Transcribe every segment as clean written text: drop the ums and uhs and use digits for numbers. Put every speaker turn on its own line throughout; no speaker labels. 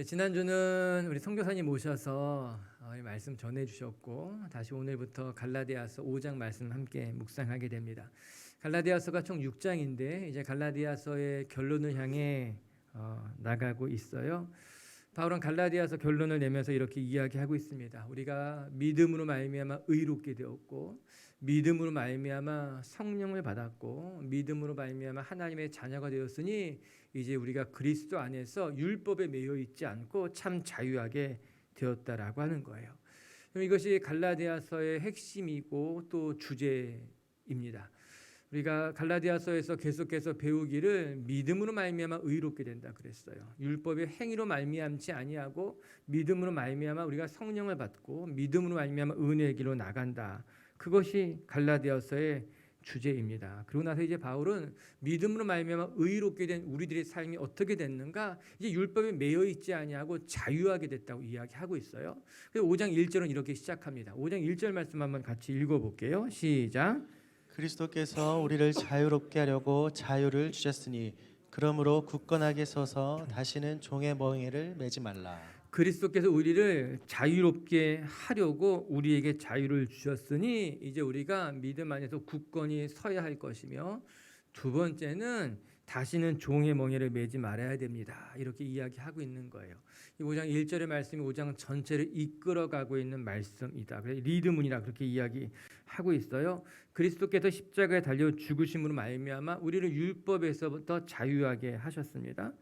지난주는 우리 선교사님 모셔서 이 말씀 전해주셨고 다시 오늘부터 갈라디아서 5장 말씀 함께 묵상하게 됩니다. 갈라디아서가 총 6장인데 이제 갈라디아서의 결론을 향해 나가고 있어요. 바울은 갈라디아서 결론을 내면서 이렇게 이야기하고 있습니다. 우리가 믿음으로 말미암아 의롭게 되었고, 믿음으로 말미암아 성령을 받았고, 믿음으로 말미암아 하나님의 자녀가 되었으니 이제 우리가 그리스도 안에서 율법에 매여 있지 않고 참 자유하게 되었다라고 하는 거예요. 그럼 이것이 갈라디아서의 핵심이고 또 주제입니다. 우리가 갈라디아서에서 계속해서 배우기를 믿음으로 말미암아 의롭게 된다 그랬어요. 율법의 행위로 말미암지 아니하고 믿음으로 말미암아 우리가 성령을 받고 믿음으로 말미암아 은혜의 길로 나간다. 그것이 갈라디아서의 주제입니다. 그러고 나서 이제 바울은 믿음으로 말미암아 의롭게 된 우리들의 삶이 어떻게 됐는가? 이제 율법에 매여 있지 아니하고 자유하게 됐다고 이야기하고 있어요. 그래서 5장 1절은 이렇게 시작합니다. 5장 1절 말씀 한번 같이 읽어볼게요. 시작.
그리스도께서 우리를 자유롭게 하려고 자유를 주셨으니 그러므로 굳건하게 서서 다시는 종의 멍에를 매지 말라.
그리스도께서 우리를 자유롭게 하려고 우리에게 자유를 주셨으니 이제 우리가 믿음 안에서 굳건히 서야 할 것이며, 두 번째는 다시는 종의 멍에를 매지 말아야 됩니다. 이렇게 이야기하고 있는 거예요. 이 5장 1절의 말씀이 5장 전체를 이끌어가고 있는 말씀이다. 그래서 리드문이라 그렇게 이야기하고 있어요. 그리스도께서 십자가에 달려 죽으심으로 말미암아 우리를 율법에서부터 자유하게 하셨습니다.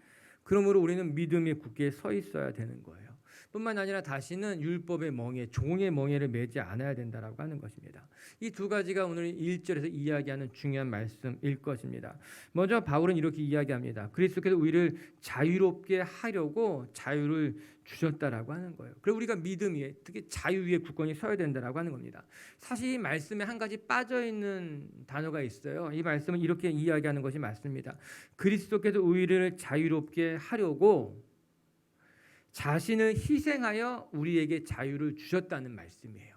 그러므로 우리는 믿음에 굳게 서 있어야 되는 거예요. 뿐만 아니라 다시는 율법의 멍에, 종의 멍에를 매지 않아야 된다라고 하는 것입니다. 이 두 가지가 오늘 1절에서 이야기하는 중요한 말씀일 것입니다. 먼저 바울은 이렇게 이야기합니다. 그리스도께서 우리를 자유롭게 하려고 자유를 주셨다라고 하는 거예요. 그리고 우리가 믿음 위에, 특히 자유 위에 굳건히 서야 된다라고 하는 겁니다. 사실 이 말씀에 한 가지 빠져 있는 단어가 있어요. 이 말씀은 이렇게 이야기하는 것이 맞습니다. 그리스도께서 우리를 자유롭게 하려고 자신을 희생하여 우리에게 자유를 주셨다는 말씀이에요.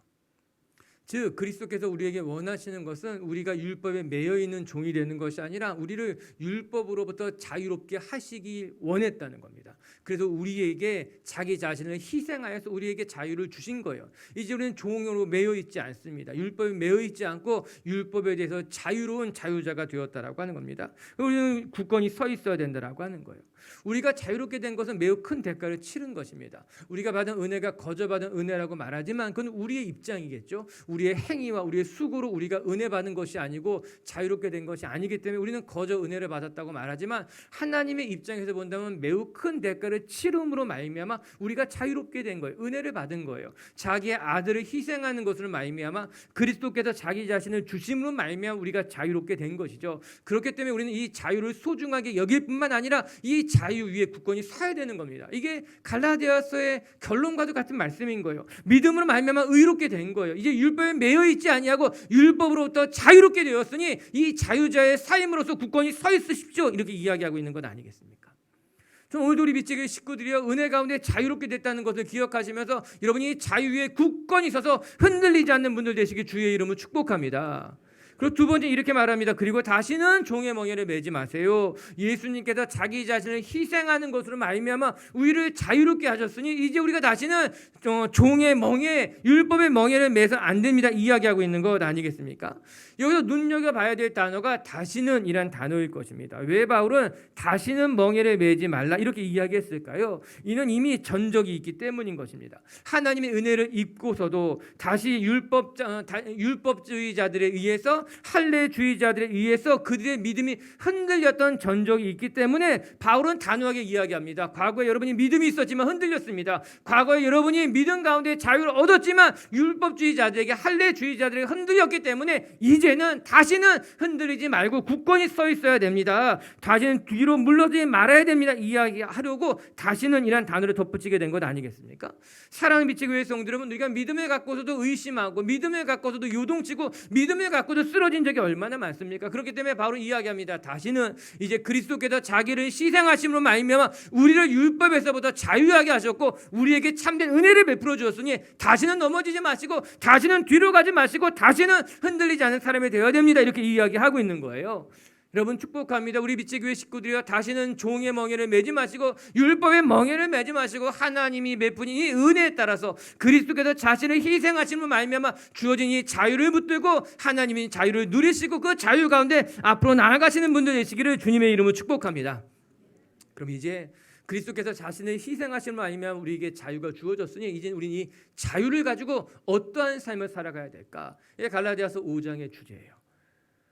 즉 그리스도께서 우리에게 원하시는 것은 우리가 율법에 매여 있는 종이 되는 것이 아니라 우리를 율법으로부터 자유롭게 하시기 원했다는 겁니다. 그래서 우리에게 자기 자신을 희생하여서 우리에게 자유를 주신 거예요. 이제 우리는 종으로 매여 있지 않습니다. 율법에 매여 있지 않고 율법에 대해서 자유로운 자유자가 되었다라고 하는 겁니다. 우리는 굳건히 서 있어야 된다라고 하는 거예요. 우리가 자유롭게 된 것은 매우 큰 대가를 치른 것입니다. 우리가 받은 은혜가 거저받은 은혜라고 말하지만 그건 우리의 입장이겠죠. 우리의 행위와 우리의 수고로 우리가 은혜 받은 것이 아니고 자유롭게 된 것이 아니기 때문에 우리는 거저 은혜를 받았다고 말하지만 하나님의 입장에서 본다면 매우 큰 대가를 치름으로 말미암아 우리가 자유롭게 된 거예요. 은혜를 받은 거예요. 자기의 아들을 희생하는 것으로 말미암아 그리스도께서 자기 자신을 주심으로 말미암아 우리가 자유롭게 된 것이죠. 그렇기 때문에 우리는 이 자유를 소중하게 여길 뿐만 아니라 이 자유 위에 굳건히 서야 되는 겁니다. 이게 갈라디아서의 결론과도 같은 말씀인 거예요. 믿음으로 말미암아 의롭게 된 거예요. 이제 율법에 매여 있지 아니하고 율법으로부터 자유롭게 되었으니 이 자유자의 삶으로서 굳건히 서 있으십시오. 이렇게 이야기하고 있는 것 아니겠습니까? 좀 오늘도 우리 빛지교회 식구들이요, 은혜 가운데 자유롭게 됐다는 것을 기억하시면서 여러분이 자유 위에 굳건히 서서 흔들리지 않는 분들 되시길 주의 이름으로 축복합니다. 그리고 두 번째 이렇게 말합니다. 그리고 다시는 종의 멍에를 매지 마세요. 예수님께서 자기 자신을 희생하는 것으로 말미암아 우리를 자유롭게 하셨으니 이제 우리가 다시는 종의 멍에, 율법의 멍에를 매서 안 됩니다. 이야기하고 있는 것 아니겠습니까? 여기서 눈여겨봐야 될 단어가 다시는 이란 단어일 것입니다. 왜 바울은 다시는 멍에를 매지 말라 이렇게 이야기했을까요? 이는 이미 전적이 있기 때문인 것입니다. 하나님의 은혜를 입고서도 다시 율법주의자들에 의해서, 할례주의자들에 의해서 그들의 믿음이 흔들렸던 전적이 있기 때문에 바울은 단호하게 이야기합니다. 과거에 여러분이 믿음이 있었지만 흔들렸습니다. 과거에 여러분이 믿음 가운데 자유를 얻었지만 율법주의자들에게, 할례주의자들에게 흔들렸기 때문에 이제는 다시는 흔들리지 말고 굳건히 서 있어야 됩니다. 다시는 뒤로 물러서지 말아야 됩니다. 이야기하려고 다시는 이란 단어를 덧붙이게 된 것 아니겠습니까? 사랑하는 빛의 교회 성도 여러분, 우리가 믿음을 갖고서도 의심하고 믿음을 갖고서도 요동치고 믿음을 갖고도 쓰러진 적이 얼마나 많습니까? 그렇기 때문에 바로 이야기합니다. 다시는 이제 그리스도께서 자기를 희생하심으로 말미암아 우리를 율법에서부터 자유하게 하셨고 우리에게 참된 은혜를 베풀어 주었으니 다시는 넘어지지 마시고 다시는 뒤로 가지 마시고 다시는 흔들리지 않은 사람이 되어야 됩니다. 이렇게 이야기하고 있는 거예요. 여러분 축복합니다. 우리 빛의 교회 식구들이여 다시는 종의 멍에를 매지 마시고 율법의 멍에를 매지 마시고 하나님이 베푸신 이 은혜에 따라서 그리스도께서 자신을 희생하심으로 말미암아 주어진 이 자유를 붙들고 하나님이 자유를 누리시고 그 자유 가운데 앞으로 나아가시는 분들 되시기를 주님의 이름으로 축복합니다. 그럼 이제 그리스도께서 자신을 희생하심으로 말미암아 우리에게 자유가 주어졌으니 이제 우리는 이 자유를 가지고 어떠한 삶을 살아가야 될까? 이게 갈라디아서 5장의 주제예요.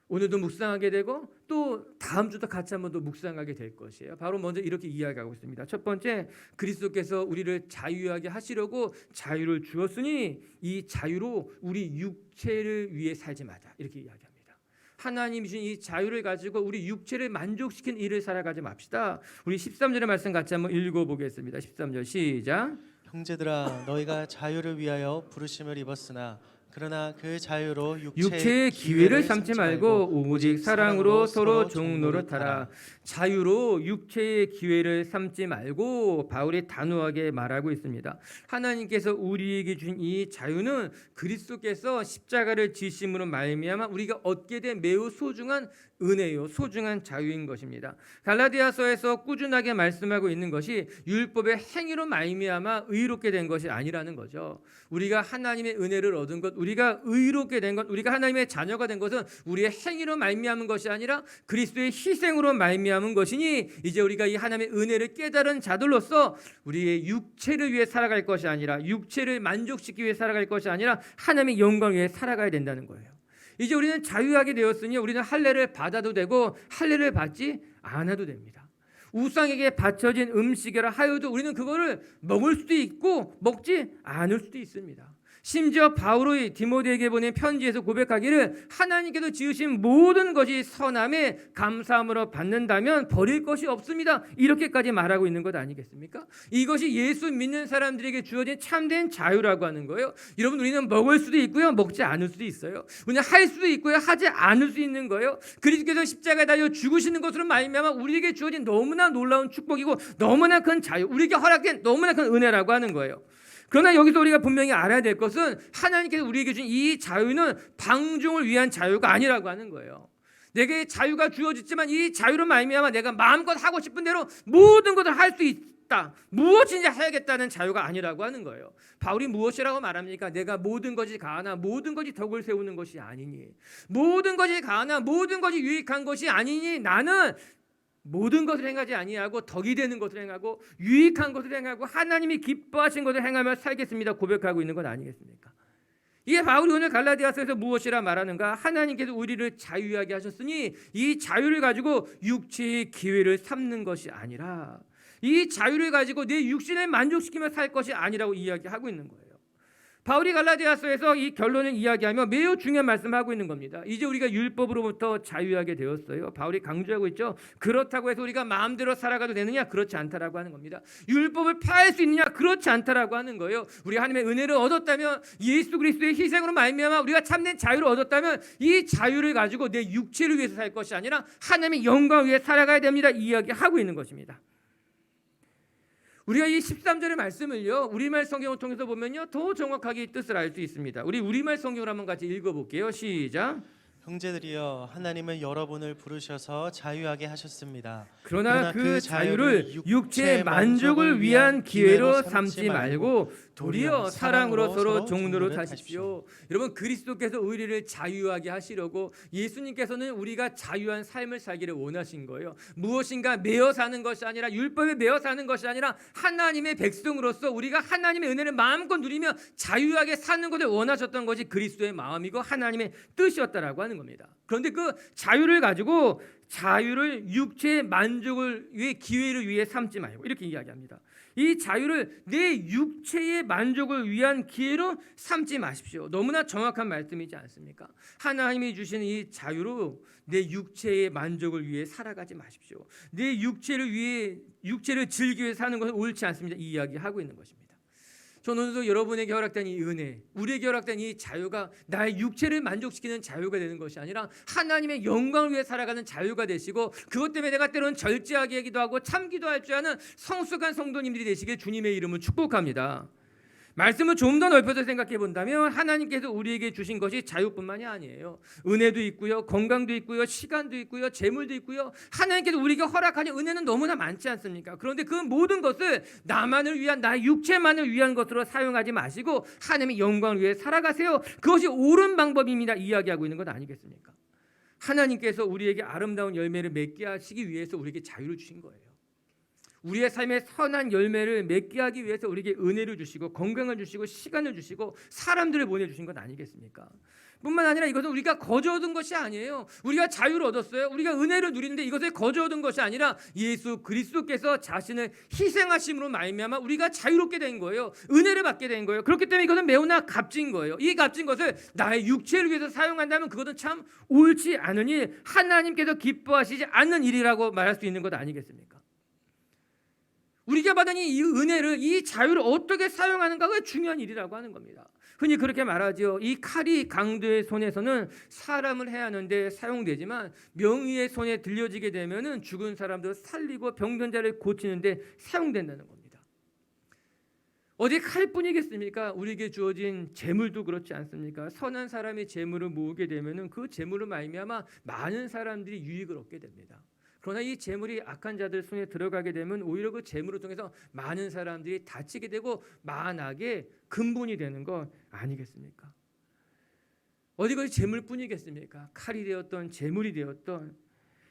오늘도 묵상하게 되고 또 다음 주도 같이 한번 더 묵상하게 될 것이에요. 바로 먼저 이렇게 이야기하고 있습니다. 첫 번째, 그리스도께서 우리를 자유하게 하시려고 자유를 주었으니 이 자유로 우리 육체를 위해 살지 마자. 이렇게 이야기합니다. 하나님이 주신 이 자유를 가지고 우리 육체를 만족시킨 일을 살아가지 맙시다. 우리 13절의 말씀 같이 한번 읽어보겠습니다. 13절 시작.
형제들아 너희가 자유를 위하여 부르심을 입었으나 그러나 그 자유로
육체의 기회를 삼지 말고 오직 사랑으로 서로 종 노릇하라. 자유로 육체의 기회를 삼지 말고 바울이 단호하게 말하고 있습니다. 하나님께서 우리에게 준 이 자유는 그리스도께서 십자가를 지심으로 말미암아 우리가 얻게 된 매우 소중한 은혜요, 소중한 자유인 것입니다. 갈라디아서에서 꾸준하게 말씀하고 있는 것이 율법의 행위로 말미암아 의롭게 된 것이 아니라는 거죠. 우리가 하나님의 은혜를 얻은 것, 우리가 의롭게 된 것, 우리가 하나님의 자녀가 된 것은 우리의 행위로 말미암은 것이 아니라 그리스도의 희생으로 말미암은 것이니 이제 우리가 이 하나님의 은혜를 깨달은 자들로서 우리의 육체를 위해 살아갈 것이 아니라 육체를 만족시키기 위해 살아갈 것이 아니라 하나님의 영광을 위해 살아가야 된다는 거예요. 이제 우리는 자유하게 되었으니 우리는 할례를 받아도 되고 할례를 받지 않아도 됩니다. 우상에게 바쳐진 음식이라 하여도 우리는 그거를 먹을 수도 있고 먹지 않을 수도 있습니다. 심지어 바울이 디모데에게 보낸 편지에서 고백하기를 하나님께서 지으신 모든 것이 선함에 감사함으로 받는다면 버릴 것이 없습니다. 이렇게까지 말하고 있는 것 아니겠습니까? 이것이 예수 믿는 사람들에게 주어진 참된 자유라고 하는 거예요. 여러분, 우리는 먹을 수도 있고요, 먹지 않을 수도 있어요. 우리는 할 수도 있고요, 하지 않을 수 있는 거예요. 그리스도께서 십자가에 달려 죽으시는 것으로 말미암아 우리에게 주어진 너무나 놀라운 축복이고 너무나 큰 자유, 우리에게 허락된 너무나 큰 은혜라고 하는 거예요. 그러나 여기서 우리가 분명히 알아야 될 것은 하나님께서 우리에게 준 이 자유는 방종을 위한 자유가 아니라고 하는 거예요. 내게 자유가 주어졌지만 이 자유로 말미암아 내가 마음껏 하고 싶은 대로 모든 것을 할 수 있다. 무엇인지 해야겠다는 자유가 아니라고 하는 거예요. 바울이 무엇이라고 말합니까? 내가 모든 것이 가하나 모든 것이 덕을 세우는 것이 아니니, 모든 것이 가하나 모든 것이 유익한 것이 아니니 나는 모든 것을 행하지 아니하고 덕이 되는 것을 행하고 유익한 것을 행하고 하나님이 기뻐하신 것을 행하며 살겠습니다 고백하고 있는 것 아니겠습니까? 이게 바울이 오늘 갈라디아서에서 무엇이라 말하는가? 하나님께서 우리를 자유하게 하셨으니 이 자유를 가지고 육체의 기회를 삼는 것이 아니라 이 자유를 가지고 내 육신을 만족시키며 살 것이 아니라고 이야기하고 있는 거예요. 바울이 갈라디아서에서 이 결론을 이야기하며 매우 중요한 말씀을 하고 있는 겁니다. 이제 우리가 율법으로부터 자유하게 되었어요. 바울이 강조하고 있죠. 그렇다고 해서 우리가 마음대로 살아가도 되느냐? 그렇지 않다라고 하는 겁니다. 율법을 폐할 수 있느냐? 그렇지 않다라고 하는 거예요. 우리 하나님의 은혜를 얻었다면, 예수 그리스도의 희생으로 말미암아 우리가 참된 자유를 얻었다면 이 자유를 가지고 내 육체를 위해서 살 것이 아니라 하나님의 영광을 위해 살아가야 됩니다. 이야기하고 있는 것입니다. 우리가 이 13절의 말씀을요, 우리말 성경을 통해서 보면요 더 정확하게 이 뜻을 알 수 있습니다. 우리 우리말 성경을 한번 같이 읽어볼게요. 시작.
형제들이여 하나님은 여러분을 부르셔서 자유하게 하셨습니다.
그러나 그 자유를 육체의 만족을 위한 기회로 삼지 말고 도리어 사랑으로 서로 종노릇 하십시오. 여러분, 그리스도께서 우리를 자유하게 하시려고 예수님께서는 우리가 자유한 삶을 살기를 원하신 거예요. 무엇인가 매어 사는 것이 아니라, 율법에 매어 사는 것이 아니라 하나님의 백성으로서 우리가 하나님의 은혜를 마음껏 누리며 자유하게 사는 것을 원하셨던 것이 그리스도의 마음이고 하나님의 뜻이었다라고 하는 겁니다. 그런데 그 자유를 가지고 자유를 육체의 만족을 위해 기회를 위해 삼지 말고 이렇게 이야기합니다. 이 자유를 내 육체의 만족을 위한 기회로 삼지 마십시오. 너무나 정확한 말씀이지 않습니까? 하나님이 주시는 이 자유로 내 육체의 만족을 위해 살아가지 마십시오. 내 육체를 즐기기 위해 사는 것은 옳지 않습니다. 이 이야기하고 있는 것입니다. 저는 여러분에게 허락된 이 은혜, 우리에게 허락된 이 자유가 나의 육체를 만족시키는 자유가 되는 것이 아니라 하나님의 영광을 위해 살아가는 자유가 되시고, 그것 때문에 내가 때로는 절제하게 하기도 하고 참기도 할 줄 아는 성숙한 성도님들이 되시길 주님의 이름을 축복합니다. 말씀을 좀 더 넓혀서 생각해 본다면 하나님께서 우리에게 주신 것이 자유뿐만이 아니에요. 은혜도 있고요, 건강도 있고요, 시간도 있고요, 재물도 있고요. 하나님께서 우리에게 허락하신 은혜는 너무나 많지 않습니까? 그런데 그 모든 것을 나만을 위한, 나의 육체만을 위한 것으로 사용하지 마시고 하나님의 영광을 위해 살아가세요. 그것이 옳은 방법입니다. 이야기하고 있는 것 아니겠습니까? 하나님께서 우리에게 아름다운 열매를 맺게 하시기 위해서 우리에게 자유를 주신 거예요. 우리의 삶에 선한 열매를 맺게 하기 위해서 우리에게 은혜를 주시고 건강을 주시고 시간을 주시고 사람들을 보내주신 것 아니겠습니까? 뿐만 아니라 이것은 우리가 거저 얻은 것이 아니에요. 우리가 자유를 얻었어요. 우리가 은혜를 누리는데 이것을 거저 얻은 것이 아니라 예수 그리스도께서 자신을 희생하심으로 말미암아 우리가 자유롭게 된 거예요. 은혜를 받게 된 거예요. 그렇기 때문에 이것은 매우나 값진 거예요. 이 값진 것을 나의 육체를 위해서 사용한다면 그것은 참 옳지 않은 일, 하나님께서 기뻐하시지 않는 일이라고 말할 수 있는 것 아니겠습니까? 우리가 받은 이 은혜를, 이 자유를 어떻게 사용하는가가 중요한 일이라고 하는 겁니다. 흔히 그렇게 말하죠. 이 칼이 강도의 손에서는 사람을 해야 하는데 사용되지만 명의의 손에 들려지게 되면은 죽은 사람도 살리고 병든 자를 고치는데 사용된다는 겁니다. 어디 칼뿐이겠습니까? 우리에게 주어진 재물도 그렇지 않습니까? 선한 사람이 재물을 모으게 되면은 그 재물을 말미암아 많은 사람들이 유익을 얻게 됩니다. 그러나 이 재물이 악한 자들 손에 들어가게 되면 오히려 그 재물을 통해서 많은 사람들이 다치게 되고 만악의 근본이 되는 것 아니겠습니까? 어디 그것이 재물뿐이겠습니까? 칼이 되었던 재물이 되었던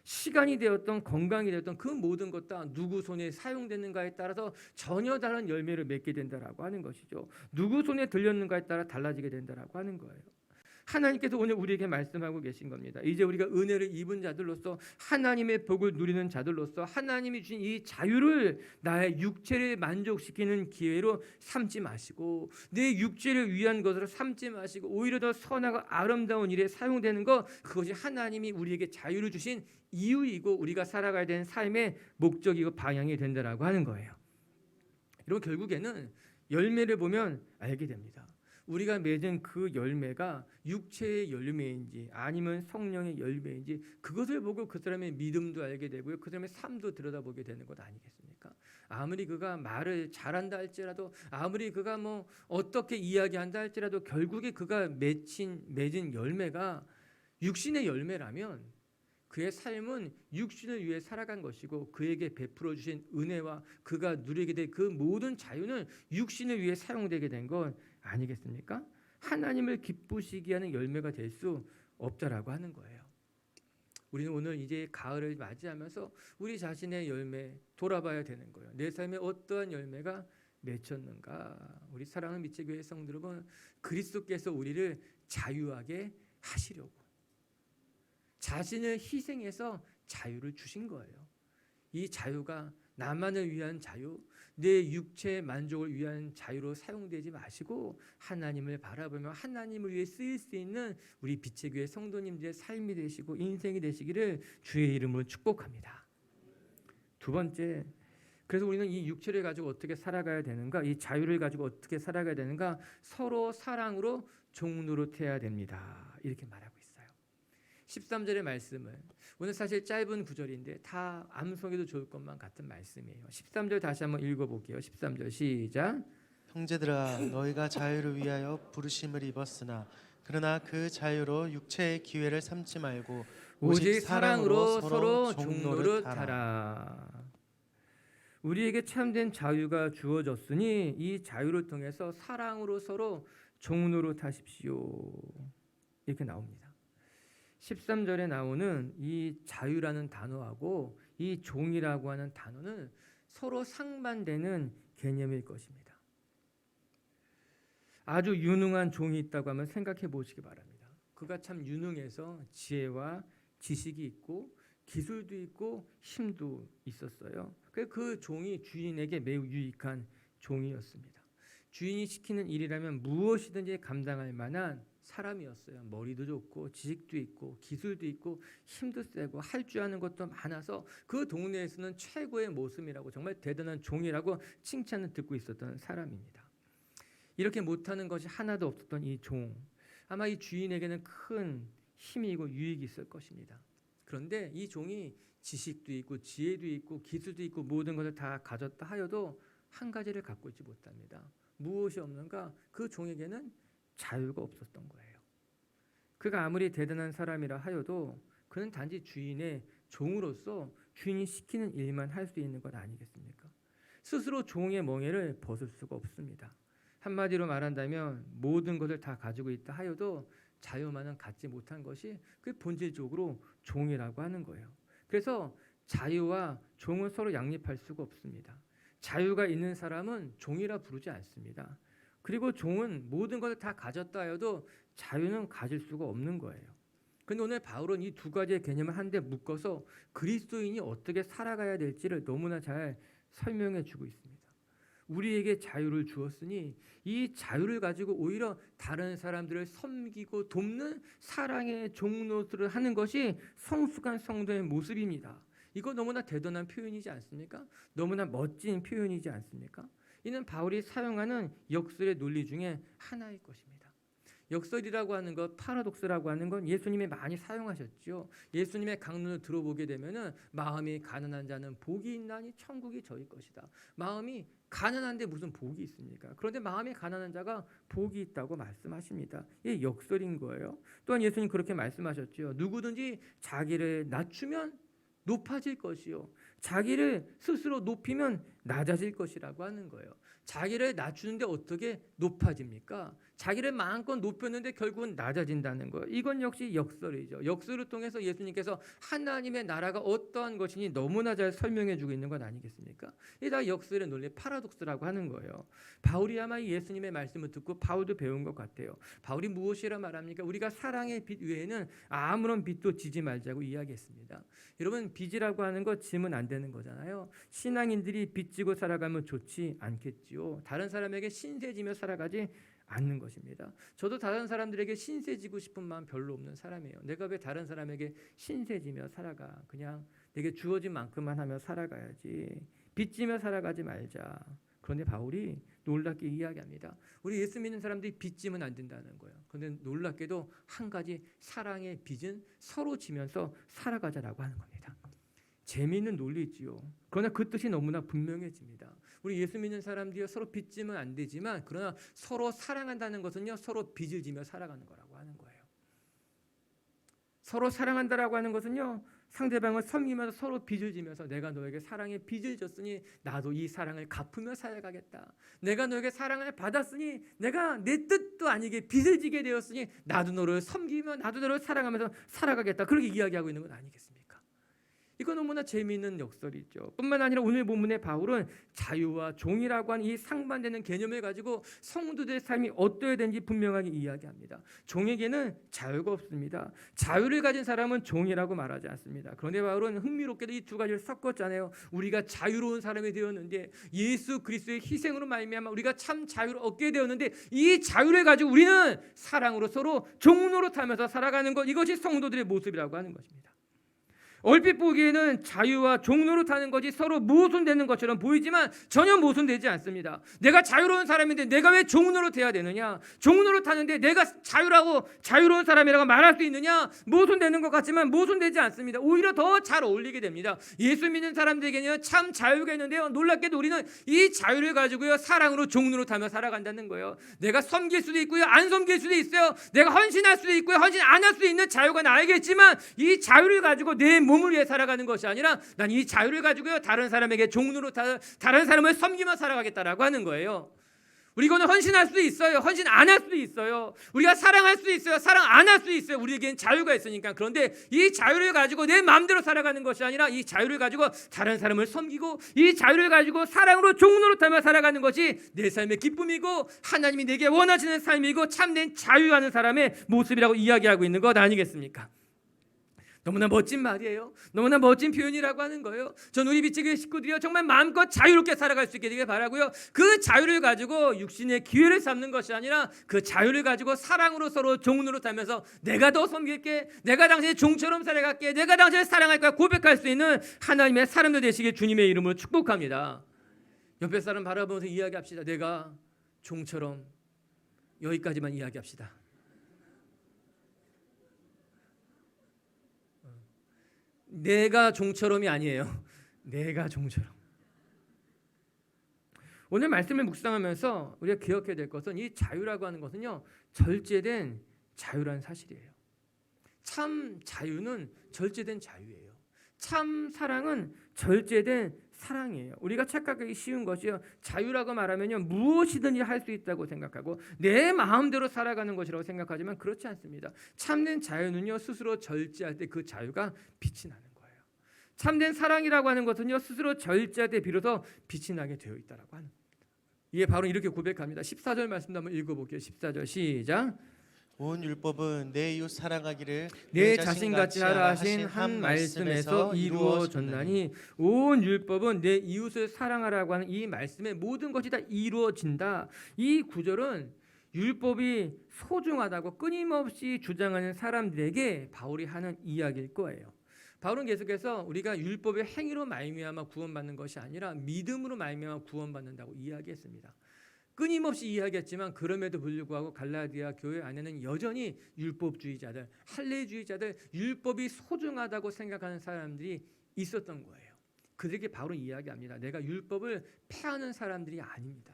시간이 되었던 건강이 되었던 그 모든 것 다 누구 손에 사용되는가에 따라서 전혀 다른 열매를 맺게 된다라고 하는 것이죠. 누구 손에 들렸는가에 따라 달라지게 된다라고 하는 거예요. 하나님께서 오늘 우리에게 말씀하고 계신 겁니다. 이제 우리가 은혜를 입은 자들로서 하나님의 복을 누리는 자들로서 하나님이 주신 이 자유를 나의 육체를 만족시키는 기회로 삼지 마시고 내 육체를 위한 것으로 삼지 마시고 오히려 더 선하고 아름다운 일에 사용되는 것, 그것이 하나님이 우리에게 자유를 주신 이유이고 우리가 살아가야 되는 삶의 목적이고 방향이 된다라고 하는 거예요. 여러분, 결국에는 열매를 보면 알게 됩니다. 우리가 맺은 그 열매가 육체의 열매인지 아니면 성령의 열매인지 그것을 보고 그 사람의 믿음도 알게 되고요, 그 사람의 삶도 들여다보게 되는 것 아니겠습니까? 아무리 그가 말을 잘한다 할지라도, 아무리 그가 뭐 어떻게 이야기한다 할지라도 결국에 그가 맺은 열매가 육신의 열매라면 그의 삶은 육신을 위해 살아간 것이고 그에게 베풀어 주신 은혜와 그가 누리게 될 그 모든 자유는 육신을 위해 사용되게 된 것 아니겠습니까? 하나님을 기쁘시게 하는 열매가 될 수 없다라고 하는 거예요. 우리는 오늘 이제 가을을 맞이하면서 우리 자신의 열매 돌아봐야 되는 거예요. 내 삶에 어떠한 열매가 맺혔는가? 우리 사랑하는 미체교회 성도 여러분, 그리스도께서 우리를 자유하게 하시려고 자신을 희생해서 자유를 주신 거예요. 이 자유가 나만을 위한 자유, 내 육체의 만족을 위한 자유로 사용되지 마시고 하나님을 바라보며 하나님을 위해 쓰일 수 있는 우리 빛의 교회 성도님들의 삶이 되시고 인생이 되시기를 주의 이름으로 축복합니다. 두 번째, 그래서 우리는 이 육체를 가지고 어떻게 살아가야 되는가, 이 자유를 가지고 어떻게 살아가야 되는가, 서로 사랑으로 종노릇해야 됩니다. 이렇게 말하고 있어요. 13절의 말씀은 오늘 사실 짧은 구절인데 다 암송해도 좋을 것만 같은 말씀이에요. 13절 다시 한번 읽어볼게요. 13절 시작.
형제들아, 너희가 자유를 위하여 부르심을 입었으나 그러나 그 자유로 육체의 기회를 삼지 말고
오직 사랑으로 서로 종노릇하라. 우리에게 참된 자유가 주어졌으니 이 자유를 통해서 사랑으로 서로 종노릇하십시오. 이렇게 나옵니다. 13절에 나오는 이 자유라는 단어하고 이 종이라고 하는 단어는 서로 상반되는 개념일 것입니다. 아주 유능한 종이 있다고 하면 생각해 보시기 바랍니다. 그가 참 유능해서 지혜와 지식이 있고 기술도 있고 힘도 있었어요. 그 종이 주인에게 매우 유익한 종이었습니다. 주인이 시키는 일이라면 무엇이든지 감당할 만한 사람이었어요. 머리도 좋고 지식도 있고 기술도 있고 힘도 세고 할 줄 아는 것도 많아서 그 동네에서는 최고의 모습이라고, 정말 대단한 종이라고 칭찬을 듣고 있었던 사람입니다. 이렇게 못하는 것이 하나도 없었던 이 종, 아마 이 주인에게는 큰 힘이고 유익이 있을 것입니다. 그런데 이 종이 지식도 있고 지혜도 있고 기술도 있고 모든 것을 다 가졌다 하여도 한 가지를 갖고 있지 못합니다. 무엇이 없는가? 그 종에게는 자유가 없었던 거예요. 그가 아무리 대단한 사람이라 하여도 그는 단지 주인의 종으로서 주인이 시키는 일만 할 수 있는 것 아니겠습니까? 스스로 종의 멍에를 벗을 수가 없습니다. 한마디로 말한다면 모든 것을 다 가지고 있다 하여도 자유만은 갖지 못한 것이 그 본질적으로 종이라고 하는 거예요. 그래서 자유와 종은 서로 양립할 수가 없습니다. 자유가 있는 사람은 종이라 부르지 않습니다. 그리고 종은 모든 것을 다 가졌다 해도 자유는 가질 수가 없는 거예요. 근데 오늘 바울은 이 두 가지의 개념을 한데 묶어서 그리스도인이 어떻게 살아가야 될지를 너무나 잘 설명해 주고 있습니다. 우리에게 자유를 주었으니 이 자유를 가지고 오히려 다른 사람들을 섬기고 돕는 사랑의 종노릇을 하는 것이 성숙한 성도의 모습입니다. 이거 너무나 대단한 표현이지 않습니까? 너무나 멋진 표현이지 않습니까? 이는 바울이 사용하는 역설의 논리 중에 하나일 것입니다. 역설이라고 하는 것, 파라독스라고 하는 건 예수님이 많이 사용하셨죠. 예수님의 강론을 들어보게 되면은 마음이 가난한 자는 복이 있나니 천국이 저희 것이다. 마음이 가난한데 무슨 복이 있습니까? 그런데 마음이 가난한 자가 복이 있다고 말씀하십니다. 이게 역설인 거예요. 또한 예수님 그렇게 말씀하셨죠. 누구든지 자기를 낮추면 높아질 것이요, 자기를 스스로 높이면 낮아질 것이라고 하는 거예요. 자기를 낮추는데 어떻게 높아집니까? 자기를 마음껏 높였는데 결국은 낮아진다는 거예요. 이건 역시 역설이죠. 역설을 통해서 예수님께서 하나님의 나라가 어떠한 것이니 너무나 잘 설명해 주고 있는 것 아니겠습니까? 이게 다 역설의 논리, 파라독스라고 하는 거예요. 바울이 아마 예수님의 말씀을 듣고 바울도 배운 것 같아요. 바울이 무엇이라 말합니까? 우리가 사랑의 빛 외에는 아무런 빛도 지지 말자고 이야기했습니다. 여러분, 빚이라고 하는 거 지면 안 되는 거잖아요. 신앙인들이 빚지고 살아가면 좋지 않겠지요. 다른 사람에게 신세지며 살아가지 않는 것입니다. 저도 다른 사람들에게 신세지고 싶은 마음 별로 없는 사람이에요. 내가 왜 다른 사람에게 신세지며 살아가? 그냥 내게 주어진 만큼만 하며 살아가야지. 빚지며 살아가지 말자. 그런데 바울이 놀랍게 이야기합니다. 우리 예수 믿는 사람들이 빚지면 안 된다는 거예요. 그런데 놀랍게도 한 가지, 사랑의 빚은 서로 지면서 살아가자라고 하는 겁니다. 재미있는 논리지요. 그러나 그 뜻이 너무나 분명해집니다. 우리 예수 믿는 사람들이 서로 빚지면 안 되지만, 그러나 서로 사랑한다는 것은요, 서로 빚을 지며 살아가는 거라고 하는 거예요. 서로 사랑한다라고 하는 것은요, 상대방을 섬기면서 서로 빚을 지면서 내가 너에게 사랑의 빚을 졌으니 나도 이 사랑을 갚으며 살아가겠다. 내가 너에게 사랑을 받았으니 내가 내 뜻도 아니게 빚을 지게 되었으니 나도 너를 섬기며 나도 너를 사랑하면서 살아가겠다. 그렇게 이야기하고 있는 건 아니겠습니까? 이거 너무나 재미있는 역설이죠. 뿐만 아니라 오늘 본문의 바울은 자유와 종이라고 하는 이 상반되는 개념을 가지고 성도들의 삶이 어떠해야 되는지 분명하게 이야기합니다. 종에게는 자유가 없습니다. 자유를 가진 사람은 종이라고 말하지 않습니다. 그런데 바울은 흥미롭게도 이 두 가지를 섞었잖아요. 우리가 자유로운 사람이 되었는데, 예수 그리스도의 희생으로 말미암아 우리가 참 자유를 얻게 되었는데, 이 자유를 가지고 우리는 사랑으로 서로 종노릇하면서 살아가는 것, 이것이 성도들의 모습이라고 하는 것입니다. 얼핏 보기에는 자유와 종노릇하는 것이 서로 모순되는 것처럼 보이지만 전혀 모순되지 않습니다. 내가 자유로운 사람인데 내가 왜 종노릇해야 되느냐? 종노릇하는데 내가 자유로운 사람이라고 말할 수 있느냐? 모순되는 것 같지만 모순되지 않습니다. 오히려 더 잘 어울리게 됩니다. 예수 믿는 사람들에게는 참 자유가 있는데요, 놀랍게도 우리는 이 자유를 가지고요, 사랑으로 종노릇하며 살아간다는 거예요. 내가 섬길 수도 있고요, 안 섬길 수도 있어요. 내가 헌신할 수도 있고요, 헌신 안 할 수도 있는 자유가 나에게있지만, 이 자유를 가지고 내 몸을 위해 살아가는 것이 아니라 난 이 자유를 가지고요, 다른 사람에게 종로로 다른 사람을 섬기며 살아가겠다라고 하는 거예요. 우리는 헌신할 수도 있어요, 헌신 안 할 수도 있어요. 우리가 사랑할 수도 있어요, 사랑 안 할 수도 있어요. 우리에게는 자유가 있으니까. 그런데 이 자유를 가지고 내 마음대로 살아가는 것이 아니라 이 자유를 가지고 다른 사람을 섬기고 이 자유를 가지고 사랑으로 종노릇하며 살아가는 것이 내 삶의 기쁨이고 하나님이 내게 원하시는 삶이고 참된 자유하는 사람의 모습이라고 이야기하고 있는 것 아니겠습니까? 너무나 멋진 말이에요. 너무나 멋진 표현이라고 하는 거예요. 전 우리 비치교회 식구들이요, 정말 마음껏 자유롭게 살아갈 수 있게 되길 바라고요. 그 자유를 가지고 육신의 기회를 삼는 것이 아니라 그 자유를 가지고 사랑으로 서로 종노릇하면서 내가 더 섬길게, 내가 당신의 종처럼 살아갈게, 내가 당신을 사랑할 거야 고백할 수 있는 하나님의 사람들 되시길 주님의 이름으로 축복합니다. 옆에 사람 바라보면서 이야기합시다. 내가 종처럼. 여기까지만 이야기합시다. 내가 종처럼이 아니에요. 내가 종처럼. 오늘 말씀을 묵상하면서 우리가 기억해야 될 것은 이 자유라고 하는 것은요, 절제된 자유라는 사실이에요. 참 자유는 절제된 자유예요. 참 사랑은 절제된 사랑이에요. 우리가 착각하기 쉬운 것이요, 자유라고 말하면요, 무엇이든지 할 수 있다고 생각하고 내 마음대로 살아가는 것이라고 생각하지만 그렇지 않습니다. 참된 자유는요, 스스로 절제할 때 그 자유가 빛이 나는 거예요. 참된 사랑이라고 하는 것은요, 스스로 절제할 때 비로소 빛이 나게 되어 있다라고 하는 겁니다. 이게 바로 이렇게 고백합니다. 14절 말씀도 한번 읽어볼게요. 14절 시작.
온 율법은 내 이웃 사랑하기를
내 자신같이 하라 하신 한 말씀에서 이루어졌나니, 온 율법은 내 이웃을 사랑하라고 하는 이 말씀에 모든 것이 다 이루어진다. 이 구절은 율법이 소중하다고 끊임없이 주장하는 사람들에게 바울이 하는 이야기일 거예요. 바울은 계속해서 우리가 율법의 행위로 말미암아 구원받는 것이 아니라 믿음으로 말미암아 구원받는다고 이야기했습니다. 끊임없이 이야기했지만 그럼에도 불구하고 갈라디아 교회 안에는 여전히 율법주의자들, 할례주의자들, 율법이 소중하다고 생각하는 사람들이 있었던 거예요. 그들에게 바로 이야기합니다. 내가 율법을 폐하는 사람들이 아닙니다.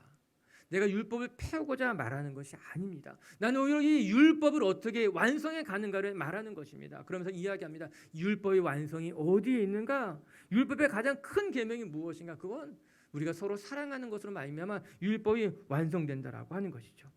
내가 율법을 폐하고자 말하는 것이 아닙니다. 나는 오히려 이 율법을 어떻게 완성해 가는가를 말하는 것입니다. 그러면서 이야기합니다. 율법의 완성이 어디에 있는가? 율법의 가장 큰 계명이 무엇인가? 그건 우리가 서로 사랑하는 것으로 말미암아 율법이 완성된다라고 하는 것이죠.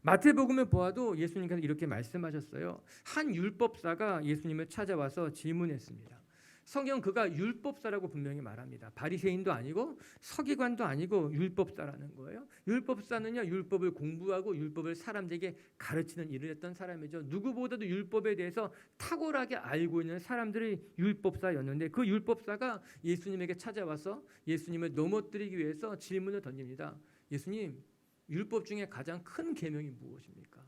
마태복음을 보아도 예수님께서 이렇게 말씀하셨어요. 한 율법사가 예수님을 찾아와서 질문했습니다. 성경 그가 율법사라고 분명히 말합니다. 바리새인도 아니고 서기관도 아니고 율법사라는 거예요. 율법사는요, 율법을 공부하고 율법을 사람들에게 가르치는 일을 했던 사람이죠. 누구보다도 율법에 대해서 탁월하게 알고 있는 사람들이 율법사였는데, 그 율법사가 예수님에게 찾아와서 예수님을 넘어뜨리기 위해서 질문을 던집니다. 예수님, 율법 중에 가장 큰 계명이 무엇입니까?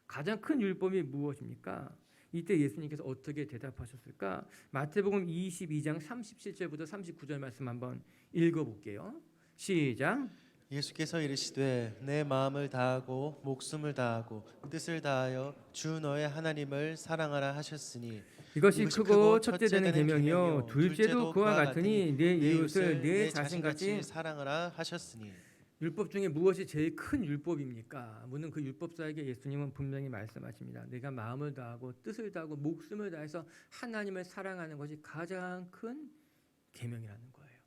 가장 큰 율법이 무엇입니까? 이때 예수님께서 어떻게 대답하셨을까? 마태복음 22장 37절부터 39절 말씀 한번 읽어볼게요. 시작.
예수께서 이르시되 내 마음을 다하고 목숨을 다하고 뜻을 다하여 주 너의 하나님을 사랑하라 하셨으니
이것이 크고 첫째 되는 계명이요 둘째도 그와 같으니 내 이웃을 내 자신같이
사랑하라 하셨으니.
율법 중에 무엇이 제일 큰 율법입니까? 묻는 그 율법사에게 예수님은 분명히 말씀하십니다. 내가 마음을 다하고 뜻을 다하고 목숨을 다해서 하나님을 사랑하는 것이 가장 큰 계명이라는 거예요.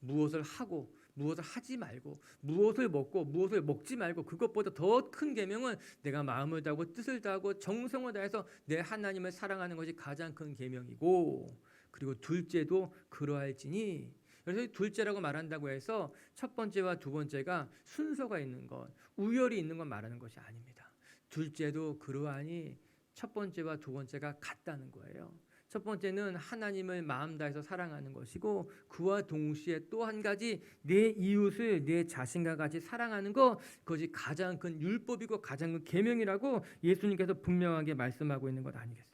무엇을 하고 무엇을 하지 말고 무엇을 먹고 무엇을 먹지 말고 그것보다 더 큰 계명은 내가 마음을 다하고 뜻을 다하고 정성을 다해서 내 하나님을 사랑하는 것이 가장 큰 계명이고, 그리고 둘째도 그러할지니. 그래서 둘째라고 말한다고 해서 첫 번째와 두 번째가 순서가 있는 것, 우열이 있는 것 말하는 것이 아닙니다. 둘째도 그러하니 첫 번째와 두 번째가 같다는 거예요. 첫 번째는 하나님을 마음 다해서 사랑하는 것이고, 그와 동시에 또 한 가지 내 이웃을 내 자신과 같이 사랑하는 것, 그것이 가장 큰 율법이고 가장 큰 계명이라고 예수님께서 분명하게 말씀하고 있는 것 아니겠습니까?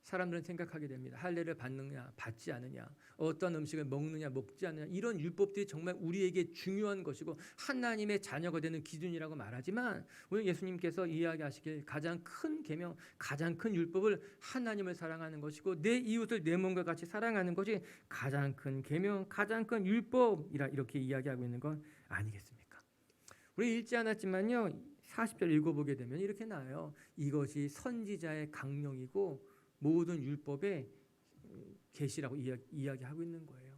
사람들은 생각하게 됩니다. 할례를 받느냐 받지 않느냐, 어떤 음식을 먹느냐 먹지 않느냐, 이런 율법들이 정말 우리에게 중요한 것이고 하나님의 자녀가 되는 기준이라고 말하지만, 오늘 예수님께서 이야기하시길 가장 큰 계명, 가장 큰 율법을 하나님을 사랑하는 것이고 내 이웃을 내 몸과 같이 사랑하는 것이 가장 큰 계명, 가장 큰 율법이라 이렇게 이야기하고 있는 건 아니겠습니까? 우리 읽지 않았지만요, 40절 읽어보게 되면 이렇게 나와요. 이것이 선지자의 강령이고 모든 율법의 계시라고 이야기하고 있는 거예요.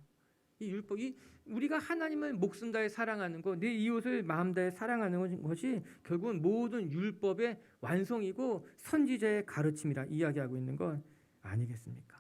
이 율법이 우리가 하나님을 목숨 다해 사랑하는 것, 내 이웃을 마음 다해 사랑하는 것이 결국은 모든 율법의 완성이고 선지자의 가르침이라 이야기하고 있는 것 아니겠습니까?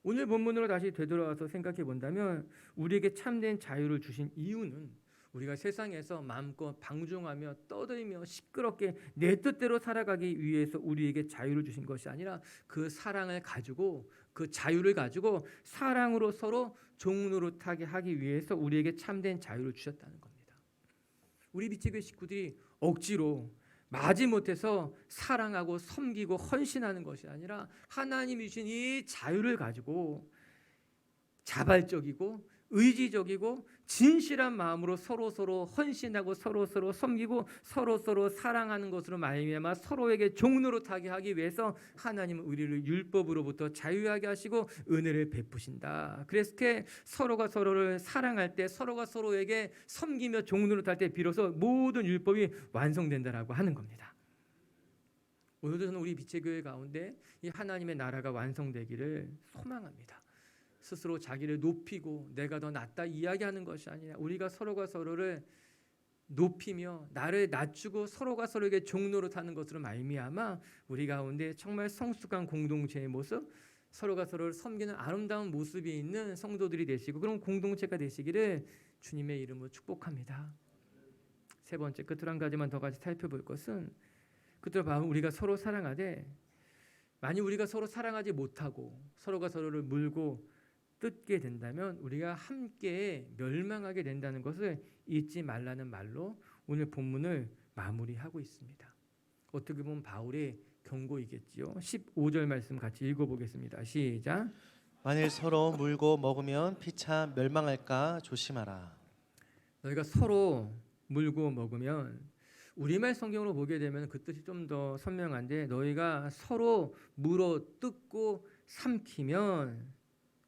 오늘 본문으로 다시 되돌아와서 생각해 본다면, 우리에게 참된 자유를 주신 이유는 우리가 세상에서 마음껏 방종하며 떠들며 시끄럽게 내 뜻대로 살아가기 위해서 우리에게 자유를 주신 것이 아니라, 그 사랑을 가지고 그 자유를 가지고 사랑으로 서로 종노릇하게 하기 위해서 우리에게 참된 자유를 주셨다는 겁니다. 우리 미치교회 식구들이 억지로 마지못해서 사랑하고 섬기고 헌신하는 것이 아니라, 하나님이 주신 이 자유를 가지고 자발적이고 의지적이고 진실한 마음으로 서로 헌신하고 서로 섬기고 서로 사랑하는 것으로 말미암아 서로에게 종노릇하게 하기 위해서 하나님은 우리를 율법으로부터 자유하게 하시고 은혜를 베푸신다. 그렇게 서로가 서로를 사랑할 때, 서로가 서로에게 섬기며 종노릇할 때 비로소 모든 율법이 완성된다라고 하는 겁니다. 오늘도 저는 우리 빛의 교회 가운데 이 하나님의 나라가 완성되기를 소망합니다. 스스로 자기를 높이고 내가 더 낫다 이야기하는 것이 아니라 우리가 서로가 서로를 높이며 나를 낮추고 서로가 서로에게 종노릇하는 것으로 말미암아 우리 가운데 정말 성숙한 공동체의 모습, 서로가 서로를 섬기는 아름다운 모습이 있는 성도들이 되시고 그런 공동체가 되시기를 주님의 이름으로 축복합니다. 세 번째, 끝으로 한 가지만 더 같이 살펴볼 것은, 끝으로 보면 우리가 서로 사랑하되 만약 우리가 서로 사랑하지 못하고 서로가 서로를 물고 뜯게 된다면 우리가 함께 멸망하게 된다는 것을 잊지 말라는 말로 오늘 본문을 마무리하고 있습니다. 어떻게 보면 바울의 경고이겠지요. 15절 말씀 같이 읽어보겠습니다. 시작.
만일 서로 물고 먹으면 피차 멸망할까 조심하라.
너희가 서로 물고 먹으면, 우리말 성경으로 보게 되면 그 뜻이 좀 더 선명한데, 너희가 서로 물어 뜯고 삼키면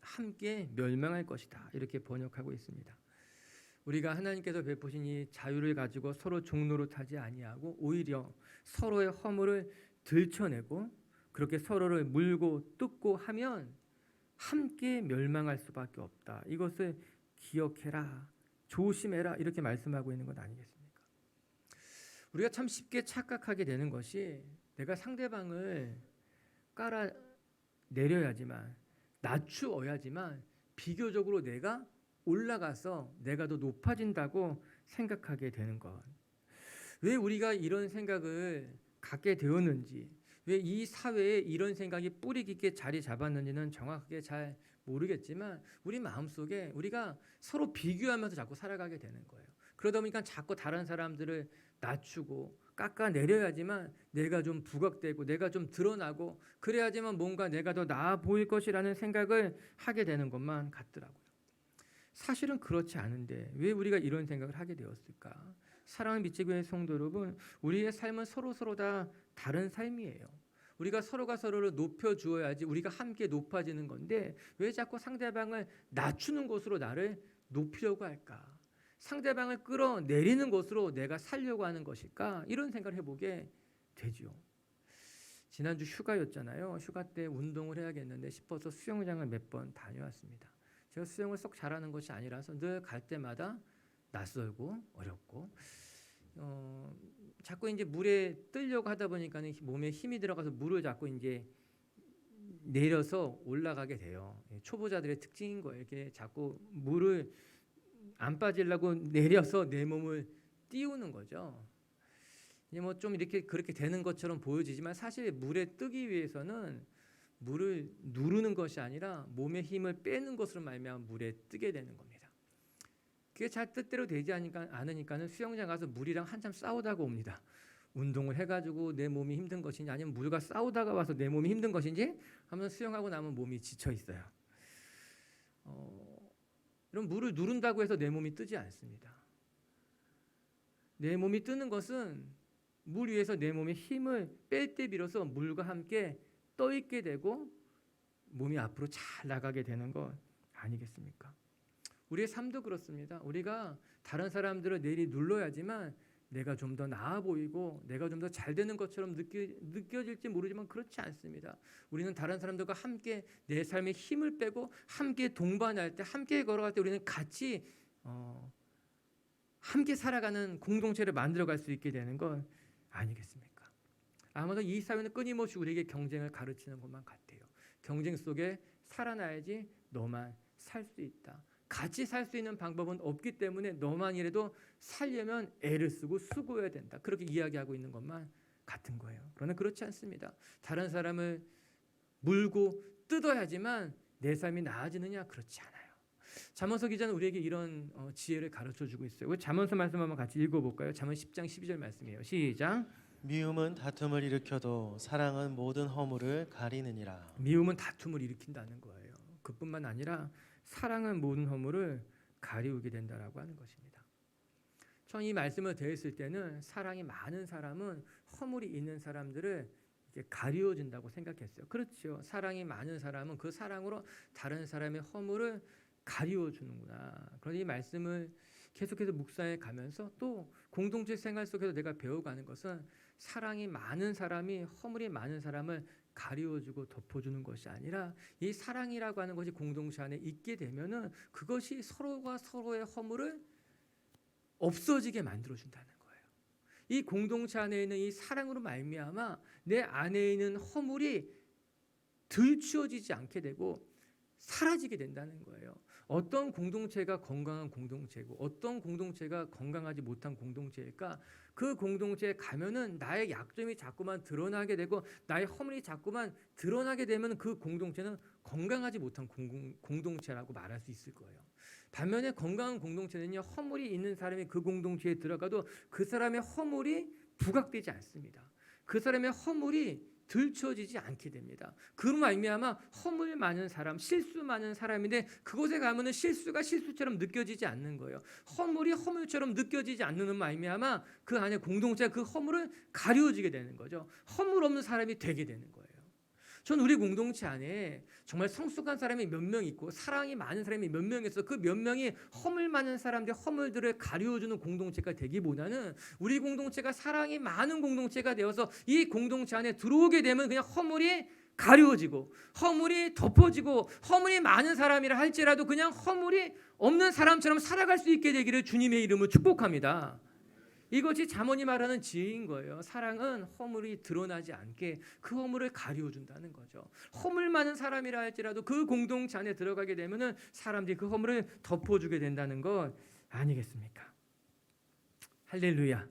함께 멸망할 것이다, 이렇게 번역하고 있습니다. 우리가 하나님께서 베푸신 이 자유를 가지고 서로 종노릇하지 아니하고 오히려 서로의 허물을 들춰내고 그렇게 서로를 물고 뜯고 하면 함께 멸망할 수밖에 없다. 이것을 기억해라, 조심해라, 이렇게 말씀하고 있는 것 아니겠습니까? 우리가 참 쉽게 착각하게 되는 것이, 내가 상대방을 깔아내려야지만, 낮추어야지만 비교적으로 내가 올라가서 내가 더 높아진다고 생각하게 되는 것. 왜 우리가 이런 생각을 갖게 되었는지, 왜 이 사회에 이런 생각이 뿌리 깊게 자리 잡았는지는 정확하게 잘 모르겠지만 우리 마음속에 우리가 서로 비교하면서 자꾸 살아가게 되는 거예요. 그러다 보니까 자꾸 다른 사람들을 낮추고 깎아내려야지만 내가 좀 부각되고 내가 좀 드러나고 그래야지만 뭔가 내가 더 나아 보일 것이라는 생각을 하게 되는 것만 같더라고요. 사실은 그렇지 않은데 왜 우리가 이런 생각을 하게 되었을까? 사랑하는 빛의 교회 성도 여러분, 우리의 삶은 서로 다 다른 삶이에요. 우리가 서로가 서로를 높여주어야지 우리가 함께 높아지는 건데 왜 자꾸 상대방을 낮추는 것으로 나를 높이려고 할까? 상대방을 끌어내리는 것으로 내가 살려고 하는 것일까? 이런 생각을 해보게 되죠. 지난주 휴가였잖아요. 휴가 때 운동을 해야겠는데 싶어서 수영장을 몇 번 다녀왔습니다. 제가 수영을 썩 잘하는 것이 아니라서 늘 갈 때마다 낯설고 어렵고 자꾸 이제 물에 뜨려고 하다 보니까 몸에 힘이 들어가서 물을 자꾸 이제 내려서 올라가게 돼요. 초보자들의 특징인 거예요. 이렇게 자꾸 물을 안 빠지려고 내려서 내 몸을 띄우는 거죠. 이제 뭐 좀 이렇게 그렇게 되는 것처럼 보여지지만 사실 물에 뜨기 위해서는 물을 누르는 것이 아니라 몸의 힘을 빼는 것으로 말미암아 물에 뜨게 되는 겁니다. 그게 잘 뜻대로 되지 않으니까는 수영장 가서 물이랑 한참 싸우다가 옵니다. 운동을 해가지고 내 몸이 힘든 것인지 아니면 물과 싸우다가 와서 내 몸이 힘든 것인지 하면 수영하고 나면 몸이 지쳐 있어요. 이런 물을 누른다고 해서 내 몸이 뜨지 않습니다. 내 몸이 뜨는 것은 물 위에서 내 몸의 힘을 뺄 때 비로소 물과 함께 떠 있게 되고 몸이 앞으로 잘 나가게 되는 것 아니겠습니까? 우리의 삶도 그렇습니다. 우리가 다른 사람들을 내리 눌러야지만 내가 좀 더 나아 보이고 내가 좀 더 잘 되는 것처럼 느껴질지 모르지만 그렇지 않습니다. 우리는 다른 사람들과 함께 내 삶에 힘을 빼고 함께 동반할 때, 함께 걸어갈 때 우리는 같이 함께 살아가는 공동체를 만들어갈 수 있게 되는 것 아니겠습니까? 아마도 이 사회는 끊임없이 우리에게 경쟁을 가르치는 것만 같아요. 경쟁 속에 살아나야지 너만 살 수 있다. 같이 살 수 있는 방법은 없기 때문에 너만이라도 살려면 애를 쓰고 수고해야 된다. 그렇게 이야기하고 있는 것만 같은 거예요. 그러나 그렇지 않습니다. 다른 사람을 물고 뜯어야지만 내 삶이 나아지느냐? 그렇지 않아요. 잠언서 기자는 우리에게 이런 지혜를 가르쳐주고 있어요. 잠언서 말씀 한번 같이 읽어볼까요? 잠언 10장 12절 말씀이에요. 시작.
미움은 다툼을 일으켜도 사랑은 모든 허물을 가리느니라.
미움은 다툼을 일으킨다는 거예요. 그뿐만 아니라 사랑은 모든 허물을 가리우게 된다라고 하는 것입니다. 전 이 말씀을 드렸을 때는 사랑이 많은 사람은 허물이 있는 사람들을 이렇게 가리워준다고 생각했어요. 그렇죠. 사랑이 많은 사람은 그 사랑으로 다른 사람의 허물을 가리워주는구나. 그런데 이 말씀을 계속해서 묵상해 가면서 또 공동체 생활 속에서 내가 배워가는 것은 사랑이 많은 사람이 허물이 많은 사람을 가리워주고 덮어주는 것이 아니라 이 사랑이라고 하는 것이 공동체 안에 있게 되면은 그것이 서로가 서로의 허물을 없어지게 만들어준다는 거예요. 이 공동체 안에 있는 이 사랑으로 말미암아 내 안에 있는 허물이 들추어지지 않게 되고 사라지게 된다는 거예요. 어떤 공동체가 건강한 공동체고 어떤 공동체가 건강하지 못한 공동체일까? 그 공동체에 가면은 나의 약점이 자꾸만 드러나게 되고 나의 허물이 자꾸만 드러나게 되면 그 공동체는 건강하지 못한 공동체라고 말할 수 있을 거예요. 반면에 건강한 공동체는요, 허물이 있는 사람이 그 공동체에 들어가도 그 사람의 허물이 부각되지 않습니다. 그 사람의 허물이 들춰지지 않게 됩니다. 그로 말미암아 허물 많은 사람, 실수 많은 사람인데 그곳에 가면은 실수가 실수처럼 느껴지지 않는 거예요. 허물이 허물처럼 느껴지지 않는 말미암아 그 안에 공동체가 그 허물을 가려지게 되는 거죠. 허물 없는 사람이 되게 되는 거예요. 전 우리 공동체 안에 정말 성숙한 사람이 몇 명 있고 사랑이 많은 사람이 몇 명 있어. 그 몇 명이 허물 많은 사람들의 허물들을 가려주는 공동체가 되기보다는 우리 공동체가 사랑이 많은 공동체가 되어서 이 공동체 안에 들어오게 되면 그냥 허물이 가려지고 허물이 덮어지고 허물이 많은 사람이라 할지라도 그냥 허물이 없는 사람처럼 살아갈 수 있게 되기를 주님의 이름으로 축복합니다. 이것이 잠언이 말하는 지혜인 거예요. 사랑은 허물이 드러나지 않게 그 허물을 가려준다는 거죠. 허물 많은 사람이라 할지라도 그 공동체 안에 들어가게 되면은 사람들이 그 허물을 덮어주게 된다는 것 아니겠습니까? 할렐루야.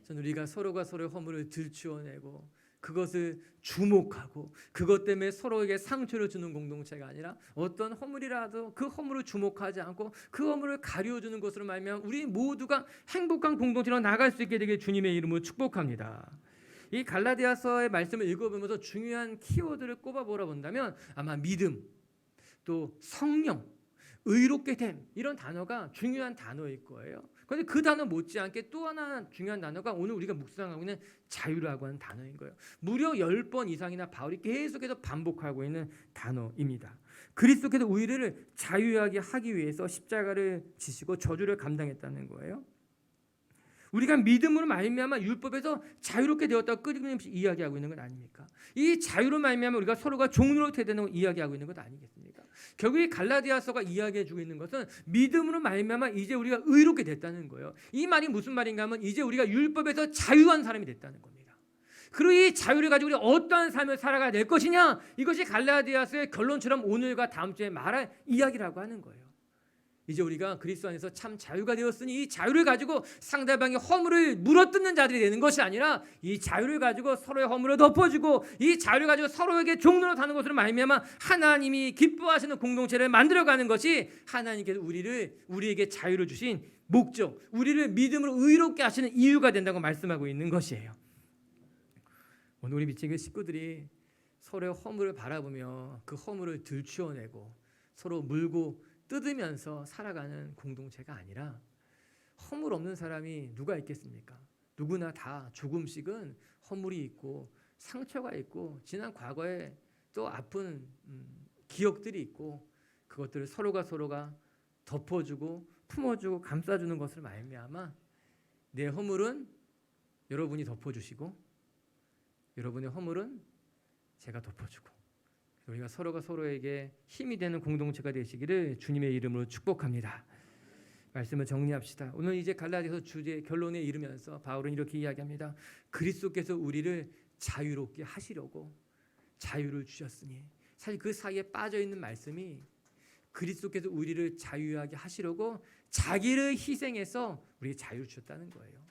전 우리가 서로가 서로의 허물을 들추어내고 그것을 주목하고 그것 때문에 서로에게 상처를 주는 공동체가 아니라 어떤 허물이라도 그 허물을 주목하지 않고 그 허물을 가려주는 것으로 말미암아 우리 모두가 행복한 공동체로 나갈 수 있게 되길 주님의 이름으로 축복합니다. 이 갈라디아서의 말씀을 읽어보면서 중요한 키워드를 꼽아보라 본다면 아마 믿음, 또 성령, 의롭게 됨 이런 단어가 중요한 단어일 거예요. 그런데 그 단어 못지않게 또 하나 중요한 단어가 오늘 우리가 묵상하고 있는 자유라고 하는 단어인 거예요. 무려 10번 이상이나 바울이 계속해서 반복하고 있는 단어입니다. 그리스도께서 우리를 자유하게 하기 위해서 십자가를 지시고 저주를 감당했다는 거예요. 우리가 믿음으로 말미암아 율법에서 자유롭게 되었다고 끊임없이 이야기하고 있는 것 아닙니까? 이 자유로 말미암아 우리가 서로가 종노릇해야 되는 걸 이야기하고 있는 것 아니겠습니까? 결국 이 갈라디아서가 이야기해주고 있는 것은 믿음으로 말미암아 이제 우리가 의롭게 됐다는 거예요. 이 말이 무슨 말인가 하면 이제 우리가 율법에서 자유한 사람이 됐다는 겁니다. 그리고 이 자유를 가지고 우리 어떠한 삶을 살아가야 될 것이냐, 이것이 갈라디아서의 결론처럼 오늘과 다음 주에 말할 이야기라고 하는 거예요. 이제 우리가 그리스도 안에서 참 자유가 되었으니 이 자유를 가지고 상대방의 허물을 물어뜯는 자들이 되는 것이 아니라 이 자유를 가지고 서로의 허물을 덮어주고 이 자유를 가지고 서로에게 종로로 타는 것으로 말미암아 하나님이 기뻐하시는 공동체를 만들어가는 것이 하나님께서 우리에게 자유를 주신 목적, 우리를 믿음으로 의롭게 하시는 이유가 된다고 말씀하고 있는 것이에요. 오늘 우리 미치게 식구들이 서로의 허물을 바라보며 그 허물을 들추어내고 서로 물고 뜯으면서 살아가는 공동체가 아니라 허물 없는 사람이 누가 있겠습니까? 누구나 다 조금씩은 허물이 있고 상처가 있고 지난 과거에 또 아픈 기억들이 있고 그것들을 서로가 덮어주고 품어주고 감싸주는 것을 말미암아 내 허물은 여러분이 덮어주시고 여러분의 허물은 제가 덮어주고 우리가 서로가 서로에게 힘이 되는 공동체가 되시기를 주님의 이름으로 축복합니다. 말씀을 정리합시다. 오늘 이제 갈라디아서 주제 결론에 이르면서 바울은 이렇게 이야기합니다. 그리스도께서 우리를 자유롭게 하시려고 자유를 주셨으니, 사실 그 사이에 빠져 있는 말씀이 그리스도께서 우리를 자유하게 하시려고 자기를 희생해서 우리에게 자유를 주셨다는 거예요.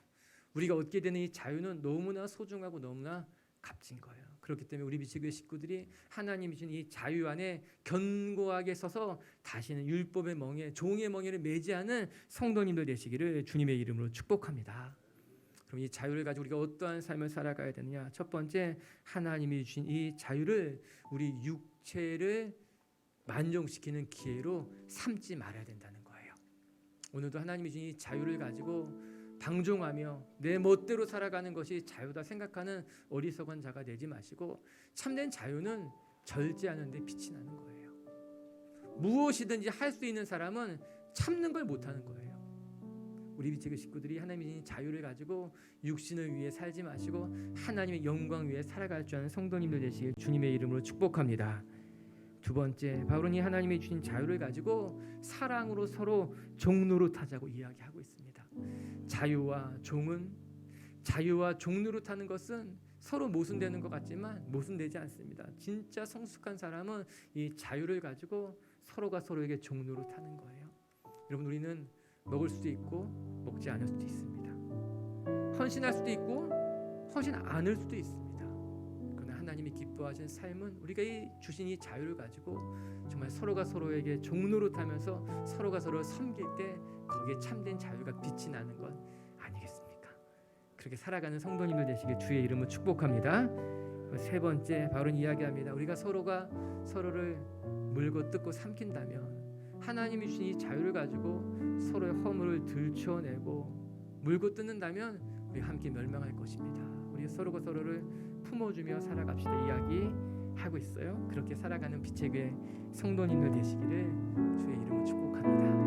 우리가 얻게 되는 이 자유는 너무나 소중하고 너무나 값진 거예요. 그렇기 때문에 우리 미치교회 식구들이 하나님이 주신 이 자유 안에 견고하게 서서 다시는 율법의 멍에 종의 멍에를 매지 않은 성도님들 되시기를 주님의 이름으로 축복합니다. 그럼 이 자유를 가지고 우리가 어떠한 삶을 살아가야 되느냐? 첫 번째, 하나님이 주신 이 자유를 우리 육체를 만족시키는 기회로 삼지 말아야 된다는 거예요. 오늘도 하나님이 주신 이 자유를 가지고 방종하며 내 멋대로 살아가는 것이 자유다 생각하는 어리석은 자가 되지 마시고, 참된 자유는 절제하는 데 빛이 나는 거예요. 무엇이든지 할 수 있는 사람은 참는 걸 못하는 거예요. 우리 비치그 식구들이 하나님이 주신 자유를 가지고 육신을 위해 살지 마시고 하나님의 영광 위에 살아갈 줄 아는 성도님들 되시길 주님의 이름으로 축복합니다. 두 번째, 바울은 이 하나님이 주신 자유를 가지고 사랑으로 서로 종노릇하자고 이야기하고 있습니다. 자유와 종노릇하는 것은 서로 모순되는 것 같지만 모순되지 않습니다. 진짜 성숙한 사람은 이 자유를 가지고 서로가 서로에게 종노릇하는 거예요. 여러분, 우리는 먹을 수도 있고 먹지 않을 수도 있습니다. 헌신할 수도 있고 헌신 않을 수도 있습니다. 그러나 하나님이 기뻐하시는 삶은 우리가 이 주신 이 자유를 가지고 정말 서로가 서로에게 종노릇하면서 서로가 서로를 섬길 때 거기에 참된 자유가 빛이 나는 것 아니겠습니까? 그렇게 살아가는 성도님들 되시길 주의 이름으로 축복합니다. 세 번째, 바울은 이야기합니다. 우리가 서로가 서로를 물고 뜯고 삼킨다면, 하나님이 주신 이 자유를 가지고 서로의 허물을 들춰내고 물고 뜯는다면 우리 함께 멸망할 것입니다. 우리 서로가 서로를 품어주며 살아갑시다 이야기하고 있어요. 그렇게 살아가는 빛의 교회 성도님들 되시기를 주의 이름으로 축복합니다.